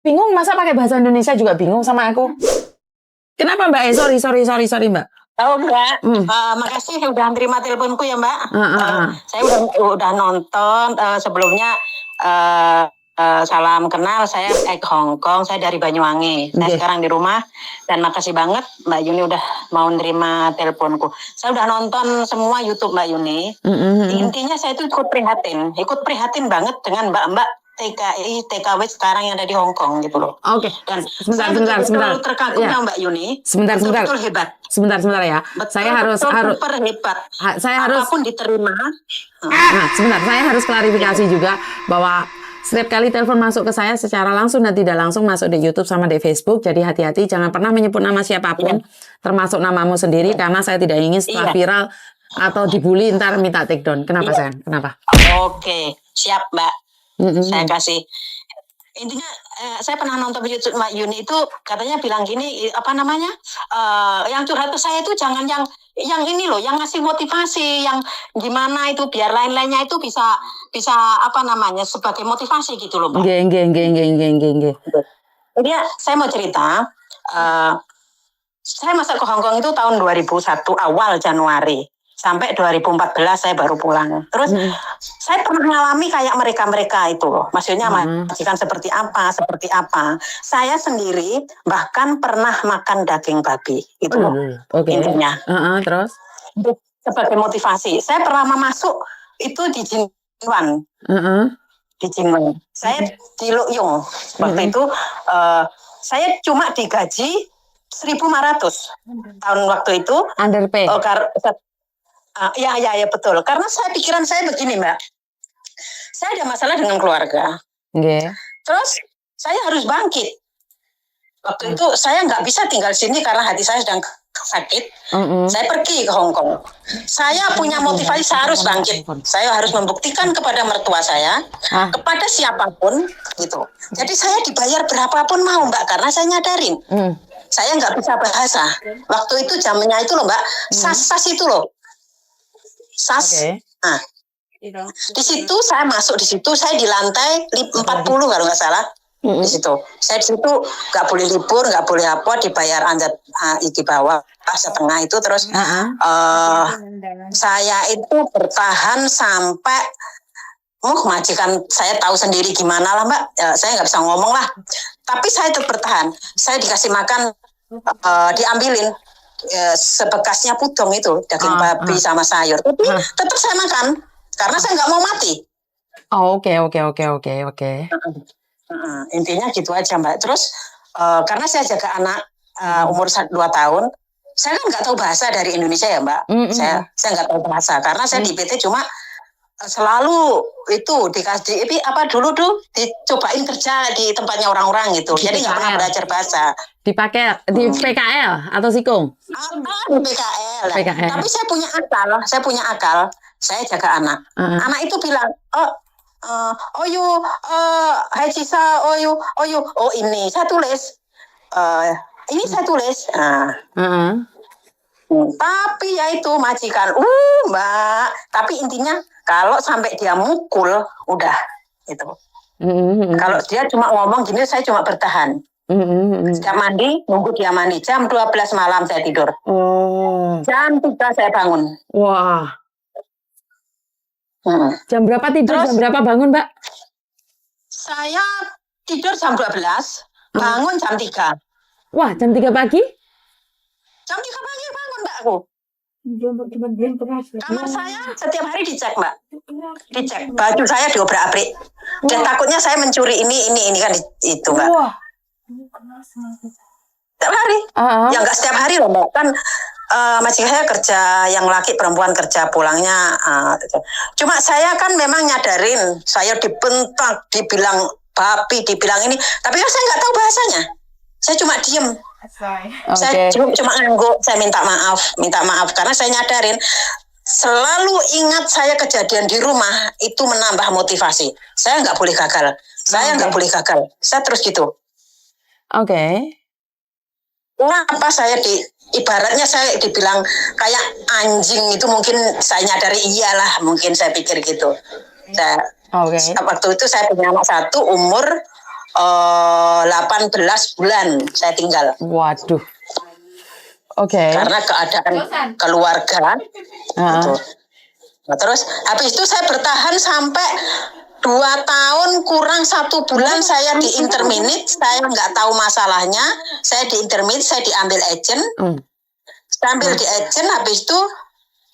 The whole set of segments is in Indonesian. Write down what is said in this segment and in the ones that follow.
Bingung, masa pakai bahasa Indonesia juga bingung sama aku? Kenapa Mbak? Sorry Mbak. Oh enggak, makasih udah terima teleponku ya Mbak. Saya udah nonton sebelumnya. Salam kenal, saya Hong Kong, saya dari Banyuwangi. Saya sekarang di rumah dan makasih banget Mbak Yuni udah mau nerima teleponku. Saya udah nonton semua YouTube Mbak Yuni. Intinya saya itu ikut prihatin banget dengan mbak-mbak TKI, TKW sekarang yang ada di Hong Kong gitu loh. Oke. Dan Sebentar. terkagum ya Mbak Yuni. Sebentar. Betul hebat. Sebentar ya. Saya harus super hebat. Saya harus apapun diterima. Sebentar, saya harus klarifikasi juga bahwa setiap kali telepon masuk ke saya secara langsung dan tidak langsung masuk di YouTube sama di Facebook. Jadi hati-hati, jangan pernah menyebut nama siapapun, termasuk namamu sendiri, karena saya tidak ingin setelah viral atau dibully ntar minta take down. Kenapa sayang? Kenapa? Oke, siap Mbak. Saya kasih. Intinya saya pernah nonton YouTube Mbak Yuni itu katanya bilang gini, apa namanya, yang curhat ke saya itu jangan yang ini loh, yang ngasih motivasi, yang gimana itu biar lain-lainnya itu bisa apa namanya sebagai motivasi gitu loh Mbak. Nggih. Jadi saya mau cerita, saya masuk ke Hong Kong itu tahun 2001 awal Januari. Sampai 2014 saya baru pulang. Terus saya pernah mengalami kayak mereka itu loh. Maksudnya majikan seperti apa. Saya sendiri bahkan pernah makan daging babi. Itu loh intinya. Terus? Sebagai motivasi. Saya pernah masuk itu di Jinwan. Di Jinwan. Saya di Luk Yung. Waktu itu saya cuma digaji 1.500 tahun waktu itu. Underpay. Ya betul. Karena pikiran saya begini Mbak. Saya ada masalah dengan keluarga. Terus saya harus bangkit. Waktu itu saya nggak bisa tinggal sini karena hati saya sedang sakit. Saya pergi ke Hong Kong. Saya punya motivasi saya harus bangkit. Saya harus membuktikan kepada mertua saya, kepada siapapun gitu. Jadi saya dibayar berapapun mau Mbak, karena saya nyadarin. Saya nggak bisa bahasa. Waktu itu zamannya itu loh Mbak, SAS itu loh. SAS. Nah, di situ saya masuk, di situ saya di lantai 40 kalau nggak salah. Di situ saya di situ nggak boleh libur, nggak boleh apa, dibayar anjat di bawah setengah itu. Terus saya itu bertahan sampai majikan saya tahu sendiri gimana lah Mbak. Saya nggak bisa ngomong lah, tapi saya tetap bertahan. Saya dikasih makan, diambilin sebekasnya pudong itu daging babi sama sayur, tapi tetap saya makan karena saya nggak mau mati. Oke. Intinya gitu aja Mbak. Terus karena saya jaga anak umur 2 tahun, saya kan nggak tahu bahasa dari Indonesia ya Mbak. Saya nggak tahu bahasa karena saya di PT cuma selalu itu dikasih apa dulu dicobain kerja di tempatnya orang-orang gitu. Jadi nggak pernah belajar bahasa. Dipakai di PKL atau Sikung? Di PKL. Tapi saya punya akal. Saya jaga anak. Anak itu bilang, hai Cisa, ini saya tulis. Ini saya tulis. Tapi ya itu majikan, Mbak. Tapi intinya kalau sampai dia mukul, udah gitu. Kalau dia cuma ngomong gini, saya cuma bertahan. Setiap mandi, nunggu dia mandi. Jam 12 malam saya tidur. Jam 3 saya bangun. Wah. Jam berapa tidur, jam berapa bangun Mbak? Saya tidur jam 12, bangun jam 3. Wah, jam 3 pagi? Jam 3 pagi bangun Mbak aku. Kamar saya setiap hari dicek Mbak. Dicek, baju saya diobrak-abrik. Dan takutnya saya mencuri ini kan itu Mbak. Setiap hari. Ya nggak setiap hari loh Mbak. Kan majikan saya kerja, yang laki perempuan kerja pulangnya. Cuma saya kan memang nyadarin, saya dibentak, dibilang babi, dibilang ini. Tapi kan saya nggak tahu bahasanya. Saya cuma diem. Saya cuma ngangguk, saya minta maaf karena saya nyadarin selalu ingat saya kejadian di rumah itu menambah motivasi. Saya nggak boleh gagal. Saya terus gitu. Kenapa saya ibaratnya saya dibilang kayak anjing itu mungkin saya nyadari iyalah, mungkin saya pikir gitu. Waktu itu saya punya anak 1 umur 18 bulan saya tinggal. Waduh. Oke. Karena keadaan keluarga. Gitu. Nah, terus habis itu saya bertahan sampai 2 tahun kurang 1 bulan saya di interminate. Saya nggak tahu masalahnya. Saya di interminate, saya diambil agent. Sambil di agent, habis itu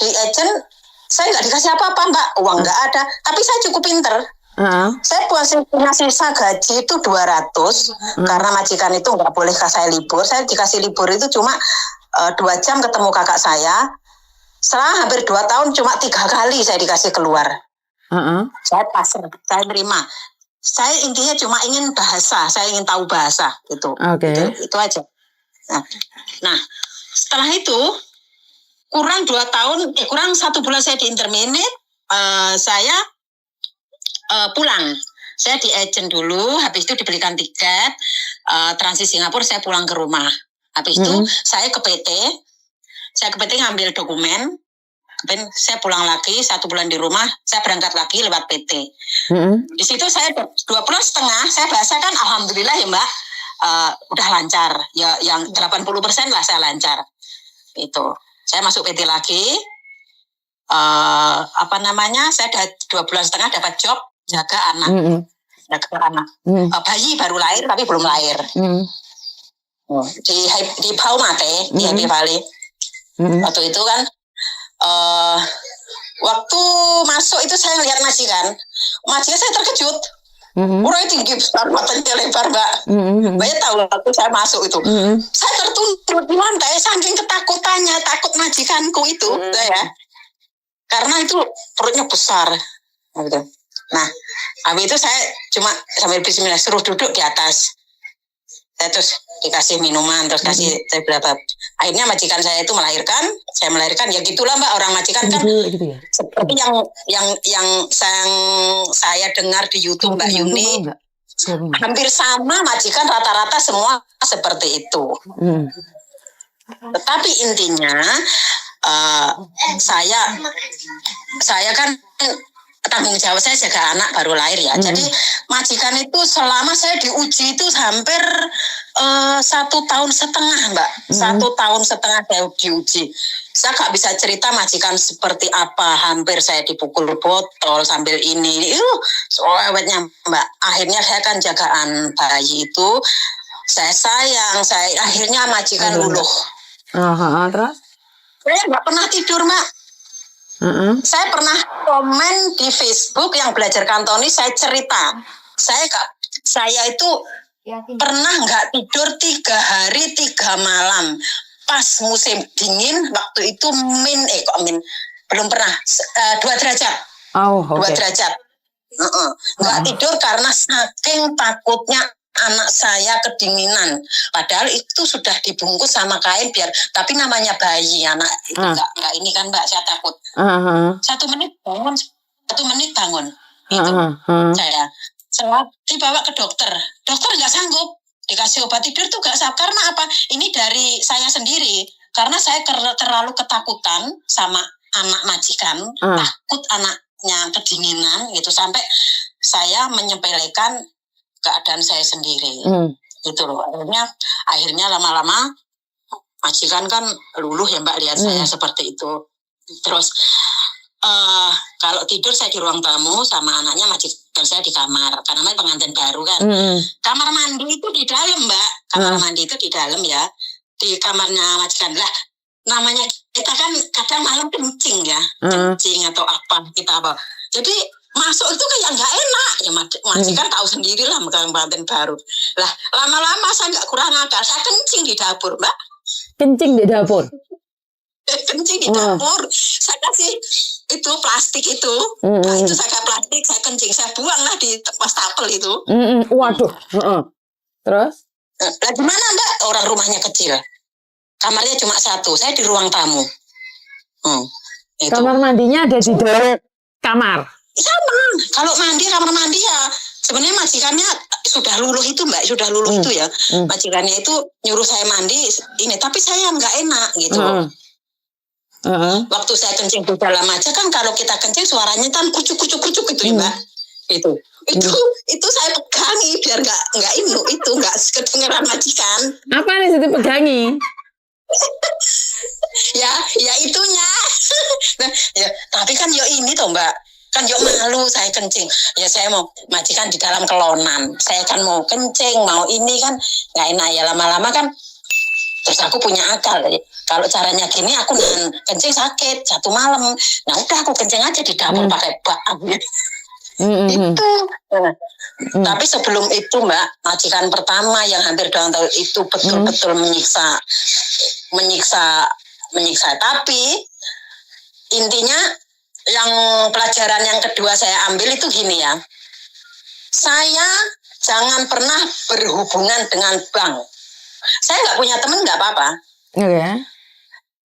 di agent saya nggak dikasih apa-apa Mbak, uang nggak ada. Tapi saya cukup pinter. Saya punya sisa gaji itu 200 karena majikan itu nggak boleh saya libur. Saya dikasih libur itu cuma 2 jam ketemu kakak saya. Setelah hampir 2 tahun cuma 3 kali saya dikasih keluar. Saya pasrah, saya terima. Saya intinya cuma ingin bahasa, saya ingin tahu bahasa gitu. Itu aja. Nah, setelah itu kurang 2 tahun, kurang 1 bulan saya di interminate, saya pulang. Saya di agent dulu, habis itu dibelikan tiket transit Singapura, saya pulang ke rumah. Habis itu saya ke PT ngambil dokumen, saya pulang lagi 1 bulan di rumah, saya berangkat lagi lewat PT. Di situ saya 2 bulan setengah, saya bahasa kan alhamdulillah ya Mbak, udah lancar, ya yang 80% lah saya lancar. Itu, saya masuk PT lagi, saya udah 2 bulan setengah dapat job jaga anak, bayi baru lahir tapi belum lahir. Di Paumate, di Happy Valley. Waktu itu kan waktu masuk itu saya lihat majikan saya terkejut. Orangnya tinggi besar, matanya lebar Mbak. Mbaknya tahu waktu saya masuk itu, saya tertuntut di lantai saking ketakutannya, takut majikanku itu, ya. Karena itu perutnya besar. Gitu. Nah, habis itu saya cuma sambil bismillah suruh duduk di atas. Saya terus dikasih minuman, terus kasih berapa. Akhirnya majikan saya itu melahirkan, saya melahirkan, ya gitulah Mbak, orang majikan kan gitu ya? Seperti yang saya dengar di YouTube Mbak Yuni, hampir sama majikan rata-rata semua seperti itu. Tetapi intinya saya kan tanggung jawab saya jaga anak baru lahir ya. Jadi majikan itu selama saya diuji itu hampir 1,5 tahun Mbak. 1,5 tahun saya diuji. Saya nggak bisa cerita majikan seperti apa. Hampir saya dipukul botol sambil ini. Soalnya Mbak. Akhirnya saya kan jagaan bayi itu. Saya sayang. Akhirnya majikan luluh. Terus? Saya nggak pernah tidur Mbak. Saya pernah komen di Facebook yang belajar Kantonis, saya cerita, saya itu pernah nggak tidur 3 hari 3 malam pas musim dingin, waktu itu belum pernah 2 derajat, 2 derajat, nggak tidur karena saking takutnya anak saya kedinginan, padahal itu sudah dibungkus sama kain tapi namanya bayi anak itu nggak ini kan Mbak, saya takut. 1 menit bangun itu saya dibawa ke dokter nggak sanggup dikasih obat tidur tuh nggak sanggup. Karena apa? Ini dari saya sendiri, karena saya terlalu ketakutan sama anak majikan, takut anaknya kedinginan gitu, sampai saya menyepelekan keadaan saya sendiri. Gitu loh. Akhirnya lama-lama majikan kan luluh ya Mbak, lihat saya seperti itu. Terus kalau tidur saya di ruang tamu sama anaknya, majikan saya di kamar karena pengantin baru kan. Kamar mandi itu di dalam Mbak, kamar mandi itu di dalam ya, di kamarnya majikan lah. Namanya kita kan kadang malam kencing ya, kencing atau apa kita apa. Jadi masuk itu kayak nggak enak ya, majikan tahu sendiri lah pengantin baru. Lah lama-lama saya nggak kurang akal, saya kencing di dapur Mbak. Kencing di dapur? Kencing di dapur, saya kasih itu plastik itu, itu saya plastik, saya kencing, saya buang lah di wastafel itu. Waduh. Terus? Lah gimana Mbak? Orang rumahnya kecil, kamarnya cuma 1, saya di ruang tamu. Itu. Kamar mandinya ada di dalam kamar? Sama, kalau kamar mandi ya sebenarnya majikannya sudah luluh itu Mbak, itu ya. Majikannya itu nyuruh saya mandi ini, tapi saya nggak enak gitu. Waktu saya kencing di dalam aja kan, kalau kita kencing suaranya kan kucuk gitu ya Mbak. Itu saya pegangi biar nggak kedengeran majikan. Apa nih Siti pegangi? ya itunya. Nah, ya, tapi kan ini toh Mbak, kan malu saya kencing. Ya saya mau majikan di dalam kelonan, saya kan mau kencing, mau ini kan nggak enak ya, lama-lama kan. Terus aku punya akal, kalau caranya gini aku nahan kencing sakit 1 malam. Nah udah aku kencing aja di dapur pakai bak. Itu. Tapi sebelum itu Mbak, majikan pertama yang hampir 2 tahun itu betul-betul menyiksa. Tapi intinya yang pelajaran yang kedua saya ambil itu gini ya. Saya jangan pernah berhubungan dengan bank. Saya nggak punya teman nggak apa-apa.